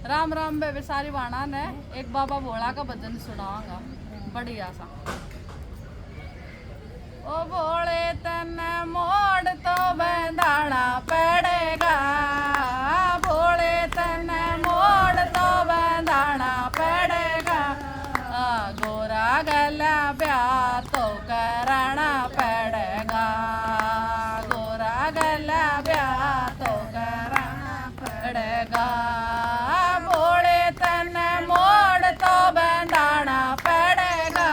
राम राम बे सारी वाणा ने एक बाबा भोला का भजन सुनाऊंगा बढ़िया सा। ओ भोले तने मोड़ तो बंधाना पड़ेगा, भोले तने मोड़ तो बंधाना पड़ेगा, गोरा गला ब्याह तो कराना पड़ेगा, गोरा गला ब्याह तो कराना पड़ेगा, भोले तने मोड़ तो बंधाना पड़ेगा,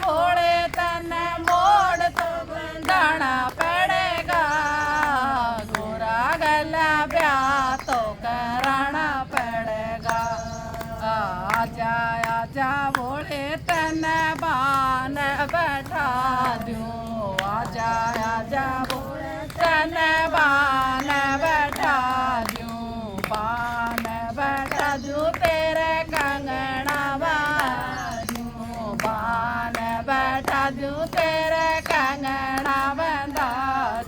भोले तने मोड़ तो बंधाना पड़ेगा, गोरा गला ब्याह तो कराना पड़ेगा, आजा आजा भोले तने बान बैठा दूं, आजा आजा भोले तने बान बैठा दूं, बान बैठा दूं तेरे कंगना बाजूं, बान बैठा दूं तेरे कंगना बंधा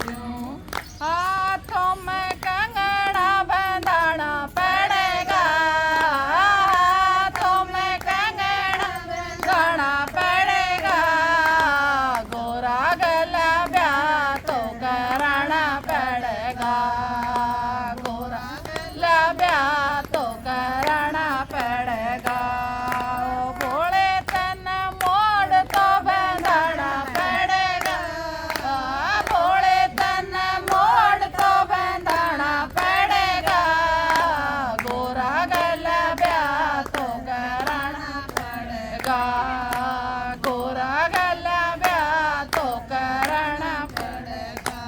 दूं, हाथों में कंगना बंधाना पड़ेगा, हाथों में कंगना बंधाना पड़ेगा, गोरा गला ब्याह तो कराना पड़ेगा, गोरा गला ब्याह तो कराना पड़ेगा, ओ भोले तने मोड़ तो बंधाना पड़ेगा, भोले तने मोड़ तो बंधाना पड़ेगा, गोरा गला ब्याह तो कराना पड़ेगा, गोरा गला ब्याह तो कराना पड़ेगा,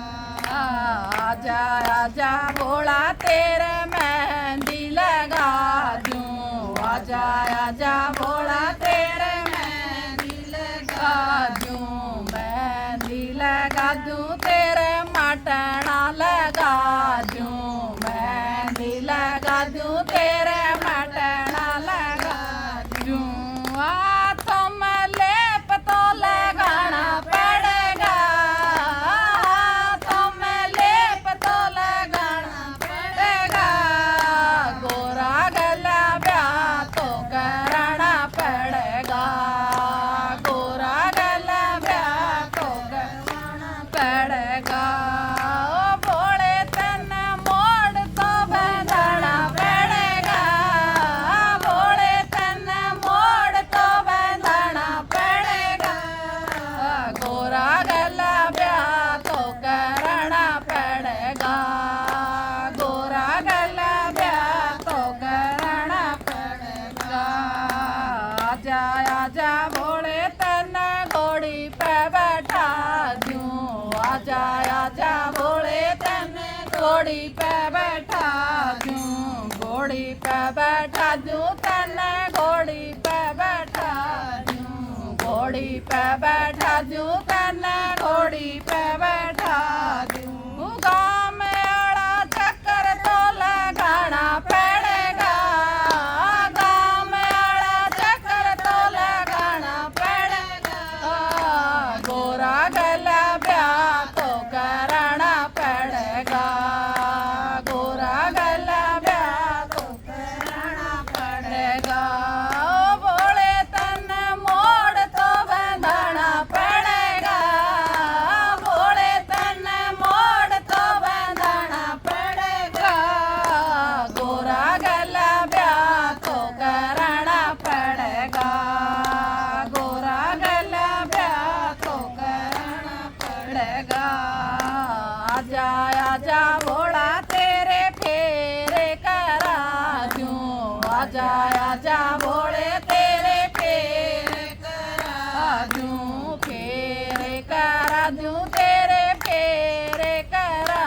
आजा आजा भोला तेरे मेहंदी लगा दूं, आजा आजा भोला तेरे मेहंदी लगा दूं, मेहंदी लगा दूं तेरे मटना लगा दूं, मेहंदी लगा दूं तेरे मटना लगा दूं, हाथों में लेप तो लगाना पड़ेगा, हाथों में लेप तो लगाना पड़ेगा, गोरा गला ब्याह तो कराना पड़ेगा, गोरा गला ब्याह तो कराना पड़ेगा, ओ भोले तने मोड़ तो बंधाना पड़ेगा, भोले तने मोड़ तो बंधाना पड़ेगा, गोरा गला ब्याह तो कराना पड़ेगा, गोरा गला ब्याह तो कराना पड़ेगा, आजा आजा भोले तने घोड़ी पे बैठा दूं, आजा आजा भोले तने घोड़ी पे बैठा दूं, घोड़ी पे बैठा दूं तने घोड़ी पे बैठा दूं, घोड़ी पे बैठा दूं तने घोड़ी पे बैठा दूं, गाँव में आड़ा चक्कर तो लगाना पड़ेगा, गाँव में आड़ा चक्कर तो लगाना पड़ेगा, गोरा गला ब्याह तो कराना पड़ेगा, गोरा गला ब्याह तो कराना पड़ेगा, ओ भोले तने मोड़ तो बंधाना पड़ेगा, भोले तने मोड़ तो बंधाना पड़ेगा, गोरा गला ब्याह तो कराना पड़ेगा, गोरा गला ब्याह तो कराना पड़ेगा, आजा आजा भोला तेरे फेरे करा दूं, आजा आजा भोले तेरे फेरे करा दूं, फेरे करा दूं तेरे फेरे करा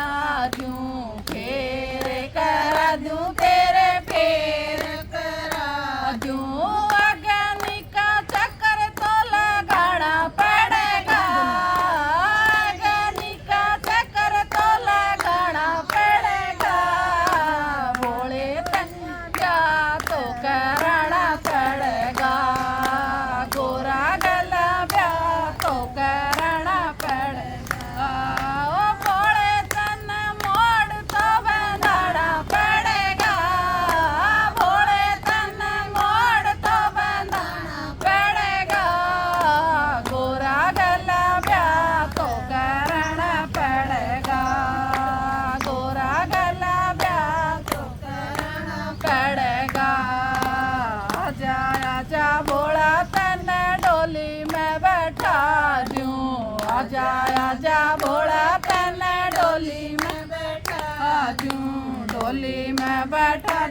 दूं, फेरे करा दूं तेरे फेरे करा दूं, अग्नि का चक्कर तो लगाना पड़ेगा, अग्नि का चक्कर तो लगाना पड़ेगा, भोले तने क्या तो कराना पड़ेगा,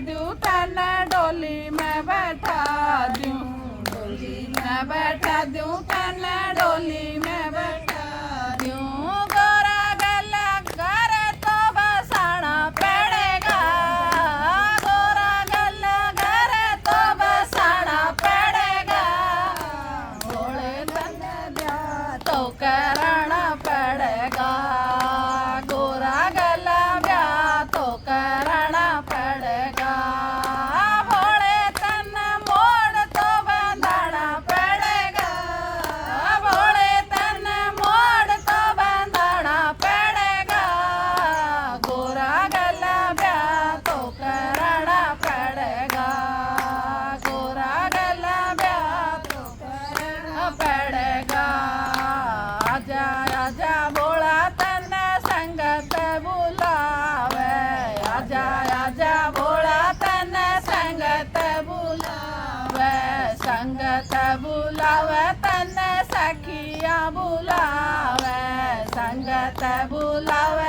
दूं तन्ने डोली में बैठा दूं डोली में बैठा दूं तन्ने डोली में बैठा दूं गोरा गला करे तो बसाना पड़ेगा गोरा गला करे तो बसाना पड़ेगा भोले तन्ने ब्याह तो करना पड़ेगा गोरा गला ब्याह तो करना पड़ेगा भोले तन्ने मोड़ तो बंधाना पड़ेगा भोले तन्ने मोड़ तो बंधाना पड़ेगा गोरा गला ब्याह तो करना पड़ेगा गोरा गला ब्याह तो करना पड़ेगा आजा आजा भोला तन्ने संगत बुलावे आजा आजा भोला तन्ने संगत बुलावे संगत बुलावे तन्ने सखिया बुलावे संगत बुलावे